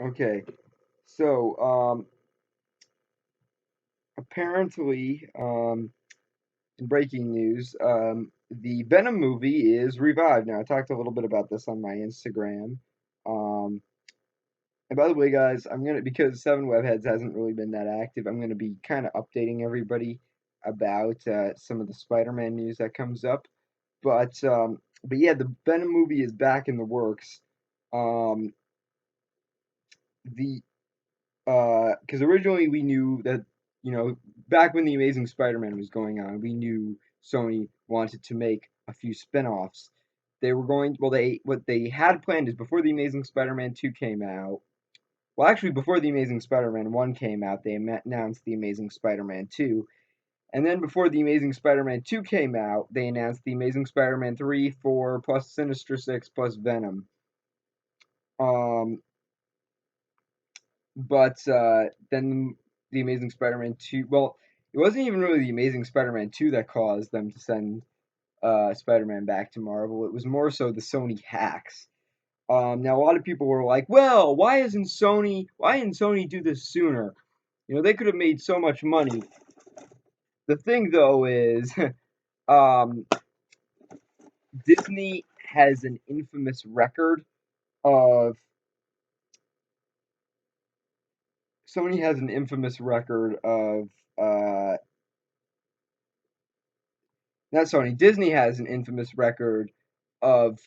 Okay, so apparently, in breaking news, the Venom movie is revived. Now, I talked a little bit about this on my Instagram. Um, and by the way, guys, because Seven Webheads hasn't really been that active, I'm gonna be kind of updating everybody about some of the Spider-Man news that comes up. But yeah, the Venom movie is back in the works. Um, the because originally we knew that, you know, back when the Amazing Spider-Man was going on, we knew Sony wanted to make a few spin-offs. They were going, well, they what they had planned is before the Amazing Spider-Man 2 came out. Well, actually, before the Amazing Spider-Man 1 came out, they announced the Amazing Spider-Man 2. And then before the Amazing Spider-Man 2 came out, they announced the Amazing Spider-Man 3, 4, plus Sinister Six, plus Venom. Um, but then the Amazing Spider-Man 2, well, it wasn't even really the Amazing Spider-Man 2 that caused them to send Spider-Man back to Marvel. It was more so the Sony hacks. Now a lot of people were like, "Well, why didn't Sony do this sooner? You know, they could have made so much money." The thing though is, um, Disney has an infamous record of Sony has an infamous record of not Sony, Disney has an infamous record of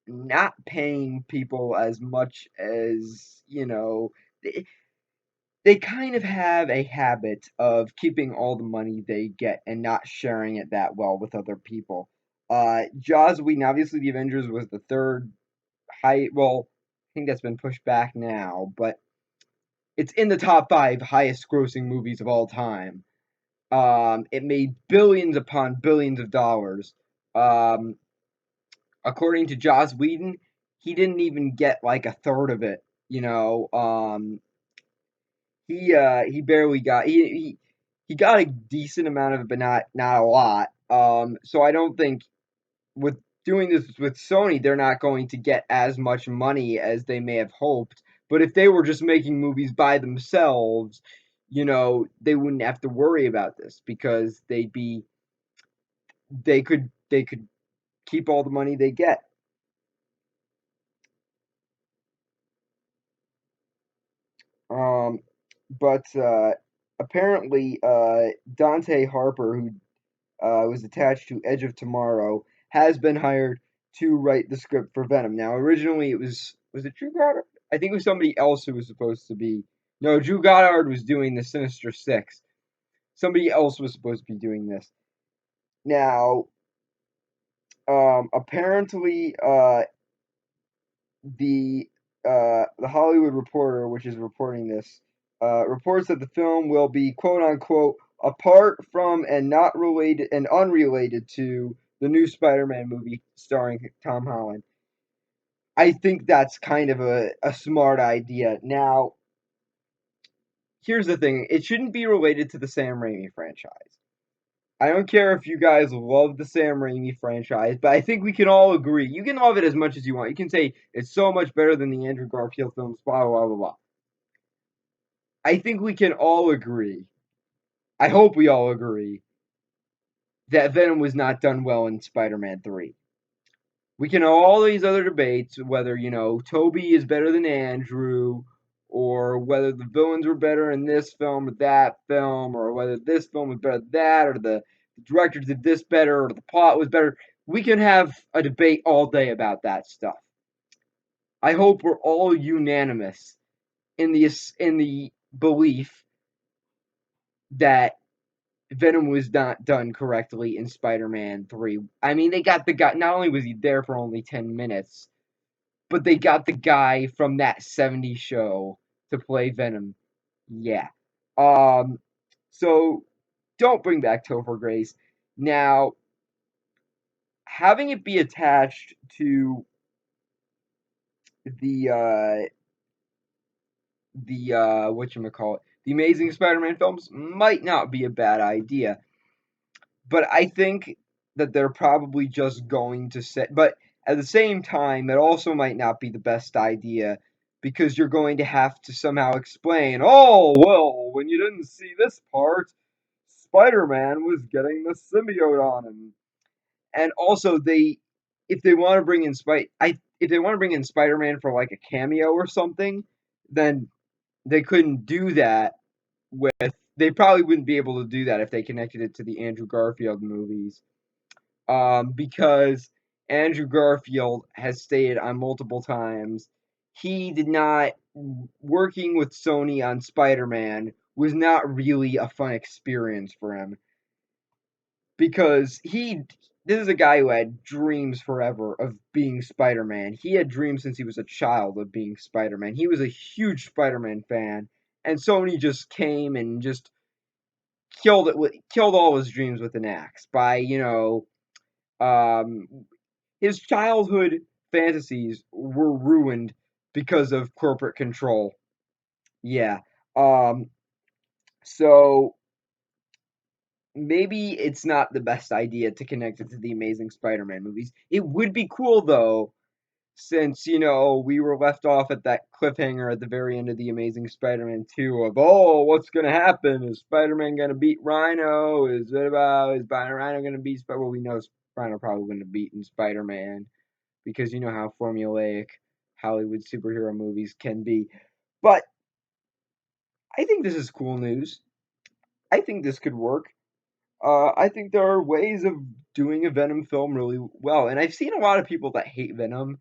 not paying people as much as, they kind of have a habit of keeping all the money they get and not sharing it that well with other people. Joss Whedon, obviously, The Avengers was the third well, I think that's been pushed back now, but it's in the top five highest grossing movies of all time. It made billions upon billions of dollars. Um, According to Joss Whedon, he didn't even get like a third of it. He barely got he got a decent amount of it, but not a lot. So I don't think with doing this with Sony, they're not going to get as much money as they may have hoped. But if they were just making movies by themselves, they wouldn't have to worry about this because they could keep all the money they get. Um, but apparently, Dante Harper, who was attached to Edge of Tomorrow, has been hired to write the script for Venom. Now, originally it was it Drew Goddard? I think it was somebody else who was supposed to be. No, Drew Goddard was doing the Sinister Six. Somebody else was supposed to be doing this. Now, apparently, the Hollywood Reporter, which is reporting this, reports that the film will be quote unquote apart from and not related and unrelated to the new Spider-Man movie starring Tom Holland. I think that's kind of a smart idea. Now, here's the thing: it shouldn't be related to the Sam Raimi franchise. I don't care if you guys love the Sam Raimi franchise, but I think we can all agree. You can love it as much as you want. You can say it's so much better than the Andrew Garfield films, blah, blah, blah, blah. I think we can all agree. I hope we all agree that Venom was not done well in Spider-Man 3. We can have all these other debates whether, Toby is better than Andrew, or whether the villains were better in this film or that film, or whether this film was better than that, or the director did this better, or the plot was better. We can have a debate all day about that stuff. I hope we're all unanimous in the belief that Venom was not done correctly in Spider-Man 3. I mean, they got the guy, not only was he there for only 10 minutes, but they got the guy from that 70s show to play Venom. Yeah. Um, so don't bring back Topher Grace. Now, having it be attached to the whatchamacallit, the Amazing Spider-Man films might not be a bad idea. But I think that they're probably just going to set. But at the same time, that also might not be the best idea because you're going to have to somehow explain, oh, well, when you didn't see this part, Spider-Man was getting the symbiote on him. And also if they want to bring in if they want to bring in Spider-Man for like a cameo or something, then they couldn't do that with they probably wouldn't be able to do that if they connected it to the Andrew Garfield movies. Because Andrew Garfield has stated on multiple times he did not working with Sony on Spider-Man was not really a fun experience for him because he this is a guy who had dreams forever of being Spider-Man. He had dreams since he was a child of being Spider-Man. He was a huge Spider-Man fan, and Sony just came and just killed all his dreams with an axe by, um his childhood fantasies were ruined because of corporate control. Yeah. Um so maybe it's not the best idea to connect it to the Amazing Spider-Man movies. It would be cool though, since we were left off at that cliffhanger at the very end of the Amazing Spider-Man 2 of, oh, what's gonna happen? Is Spider-Man gonna beat Rhino? Is Rhino gonna beat Spider? Well, we know Rhino probably wouldn't have beaten Spider-Man because you know how formulaic Hollywood superhero movies can be. But I think this is cool news. I think this could work. I think there are ways of doing a Venom film really well, and I've seen a lot of people that hate Venom,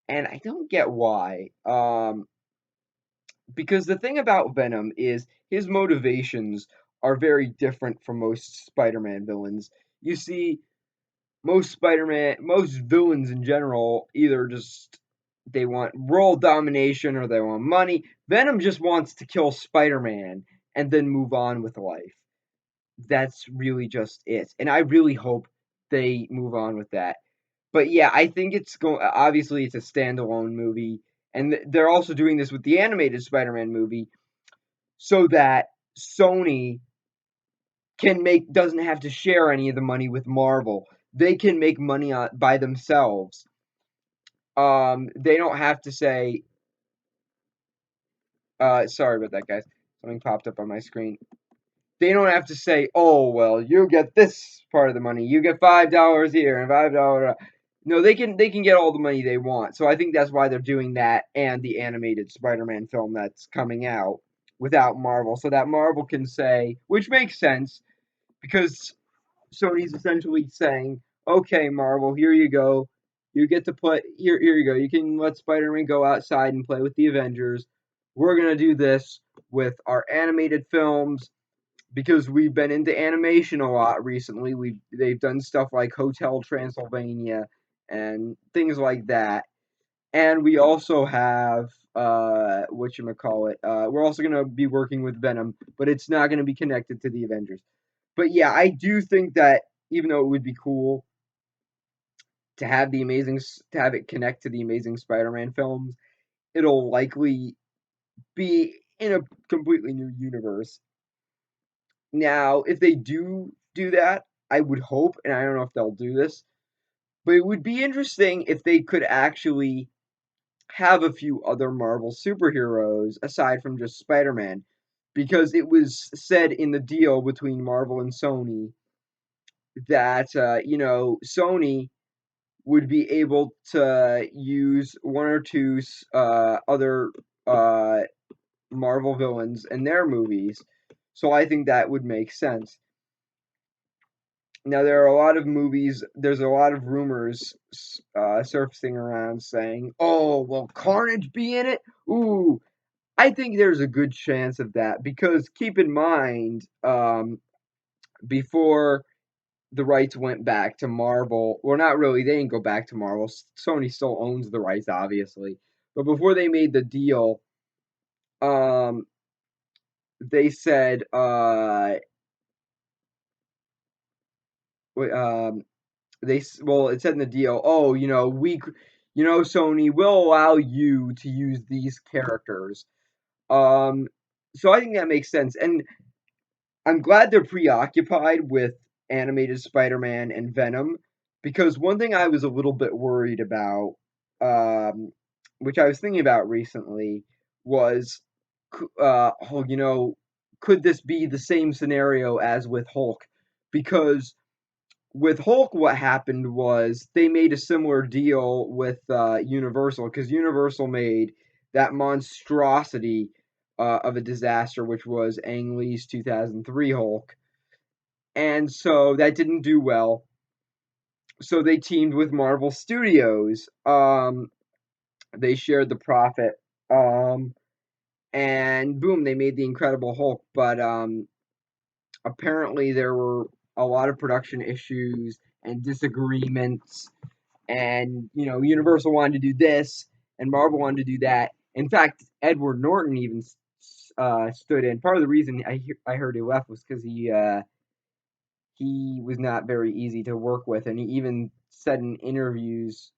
and I don't get why. Because the thing about Venom is his motivations are very different from most Spider-Man villains. You see, most villains in general, either just they want world domination or they want money. Venom just wants to kill Spider-Man and then move on with life. That's really just it. And I really hope they move on with that. But yeah, I think it's going. Obviously, it's a standalone movie, and they're also doing this with the animated Spider-Man movie, so that Sony can make doesn't have to share any of the money with Marvel. They can make money by themselves. They don't have to say. Sorry about that, guys. Something popped up on my screen. They don't have to say, "Oh, well, you get this part of the money. You get $5 here and $5." No, they can get all the money they want. So I think that's why they're doing that and the animated Spider-Man film that's coming out without Marvel, so that Marvel can say, which makes sense because Sony's essentially saying, "Okay, Marvel, here you go. You get to put here you go. You can let Spider-Man go outside and play with the Avengers. We're gonna do this with our animated films because we've been into animation a lot recently. They've done stuff like Hotel Transylvania and things like that. And we also have whatchamacallit. We're also gonna be working with Venom, but it's not gonna be connected to the Avengers. But yeah, I do think that even though it would be cool to have it connect to the Amazing Spider-Man films, it'll likely be in a completely new universe. Now, if they do that, I would hope, and I don't know if they'll do this, but it would be interesting if they could actually have a few other Marvel superheroes aside from just Spider-Man, because it was said in the deal between Marvel and Sony that Sony would be able to use one or two other uh, Marvel villains in their movies. So I think that would make sense. Now there are a lot of movies. There's a lot of rumors surfacing around saying, "Oh, will Carnage be in it?" Ooh, I think there's a good chance of that because keep in mind, before the rights went back to Marvel, well, not really. They didn't go back to Marvel. Sony still owns the rights, obviously. But before they made the deal, um, they said, wait, well, it said in the deal, oh, Sony will allow you to use these characters. Um, so I think that makes sense, and I'm glad they're preoccupied with animated Spider-Man and Venom because one thing I was a little bit worried about um, which I was thinking about recently, was, oh, could this be the same scenario as with Hulk? Because with Hulk, what happened was they made a similar deal with Universal, because Universal made that monstrosity of a disaster, which was Ang Lee's 2003 Hulk, and so that didn't do well. So they teamed with Marvel Studios. They shared the profit, um, and boom, they made the Incredible Hulk. But apparently, there were a lot of production issues and disagreements, and Universal wanted to do this, and Marvel wanted to do that. In fact, Edward Norton even stood in. Part of the reason I heard he left was because he was not very easy to work with, and he even said in interviews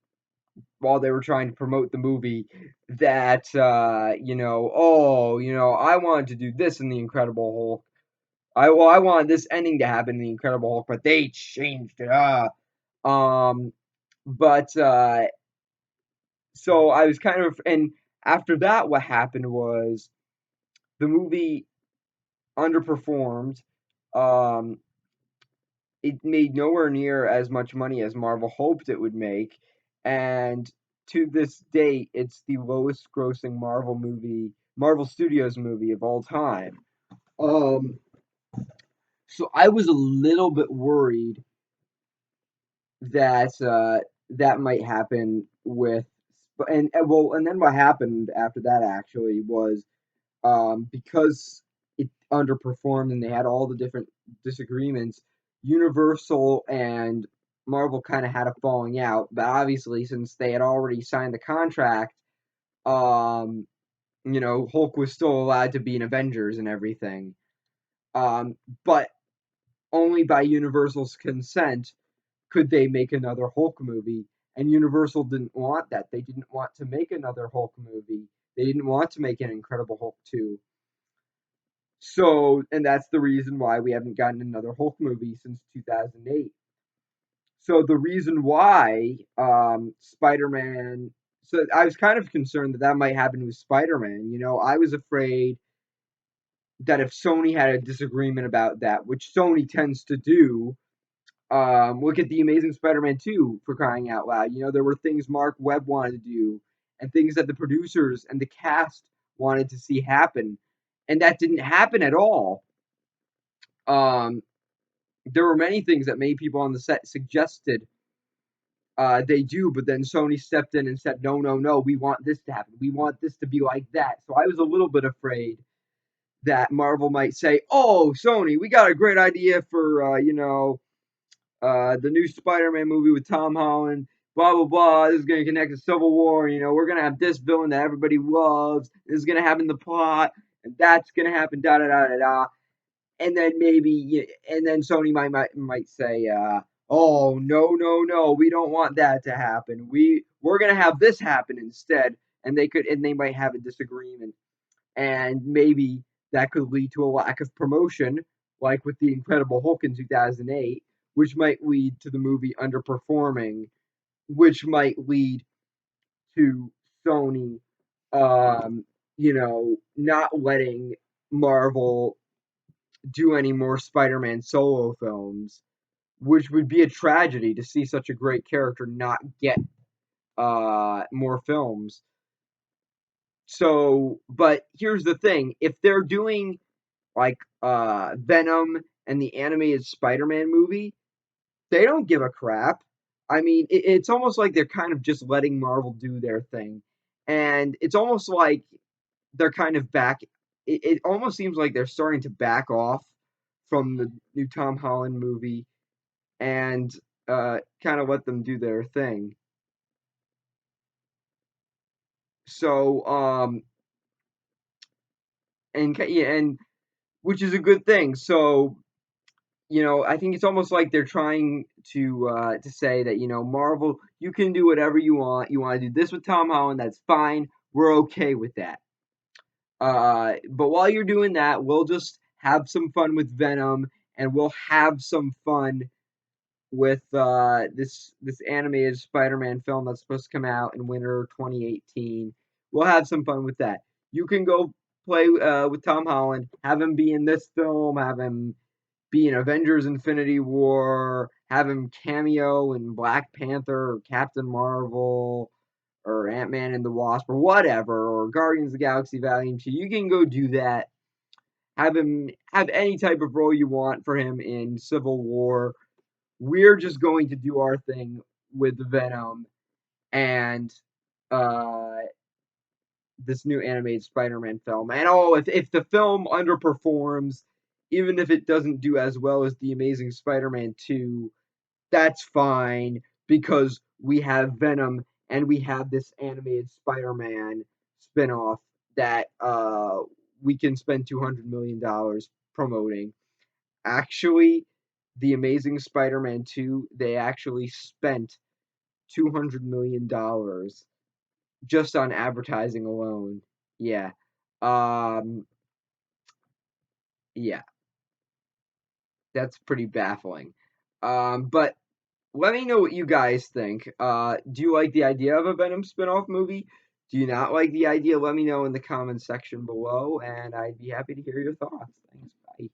while they were trying to promote the movie that oh, I wanted to do this in the Incredible Hulk. I wanted this ending to happen in the Incredible Hulk, but they changed it. Um, but so I was kind of, and after that, what happened was the movie underperformed. Um, it made nowhere near as much money as Marvel hoped it would make, and to this date, it's the lowest grossing Marvel Studios movie of all time. Um, so I was a little bit worried that that might happen with, and then what happened after that actually was, because it underperformed and they had all the different disagreements, Universal and Marvel kind of had a falling out. But obviously, since they had already signed the contract, um, Hulk was still allowed to be in Avengers and everything. But only by Universal's consent could they make another Hulk movie. And Universal didn't want that. They didn't want to make another Hulk movie. They didn't want to make an Incredible Hulk 2. So, and that's the reason why we haven't gotten another Hulk movie since 2008. So the reason why Spider-Man, so I was kind of concerned that that might happen with Spider-Man. I was afraid that if Sony had a disagreement about that, which Sony tends to do, look at the Amazing Spider-Man 2, for crying out loud. There were things Mark Webb wanted to do and things that the producers and the cast wanted to see happen, and that didn't happen at all. Um, there were many things that many people on the set suggested they do, but then Sony stepped in and said, no, no, no, we want this to happen. We want this to be like that. So I was a little bit afraid that Marvel might say, oh, Sony, we got a great idea for, the new Spider-Man movie with Tom Holland, blah, blah, blah. This is going to connect to Civil War. We're going to have this villain that everybody loves. This is going to happen the plot, and that's going to happen, da, da, da, da, da. And then and then Sony might say, "Oh, no, no, no, we don't want that to happen. We're gonna have this happen instead." And they might have a disagreement, and maybe that could lead to a lack of promotion, like with the Incredible Hulk in 2008, which might lead to the movie underperforming, which might lead to Sony, not letting Marvel do any more Spider-Man solo films, which would be a tragedy to see such a great character not get more films. So, but here's the thing: if they're doing like Venom and the animated Spider-Man movie, they don't give a crap. I mean, it's almost like they're kind of just letting Marvel do their thing, and it's almost like they're kind of back. It almost seems like they're starting to back off from the new Tom Holland movie and kind of let them do their thing. So yeah, and which is a good thing. So I think it's almost like they're trying to say that Marvel, you can do whatever you want. You want to do this with Tom Holland, that's fine. We're okay with that. But while you're doing that, we'll just have some fun with Venom, and we'll have some fun with this animated Spider-Man film that's supposed to come out in winter 2018. We'll have some fun with that. You can go play with Tom Holland, have him be in this film, have him be in Avengers Infinity War, have him cameo in Black Panther or Captain Marvel or Ant-Man and the Wasp or whatever, or Guardians of the Galaxy Volume 2. You can go do that. Have him have any type of role you want for him in Civil War. We're just going to do our thing with Venom and uh, this new animated Spider-Man film. And oh, if the film underperforms, even if it doesn't do as well as the Amazing Spider-Man 2, that's fine because we have Venom and we have this animated Spider-Man spin-off that we can spend $200 million promoting. Actually, the Amazing Spider-Man 2, they actually spent $200 million just on advertising alone. Yeah. Um yeah, that's pretty baffling. But let me know what you guys think. Do you like the idea of a Venom spin-off movie? Do you not like the idea? Let me know in the comments section below, and I'd be happy to hear your thoughts. Thanks. Bye.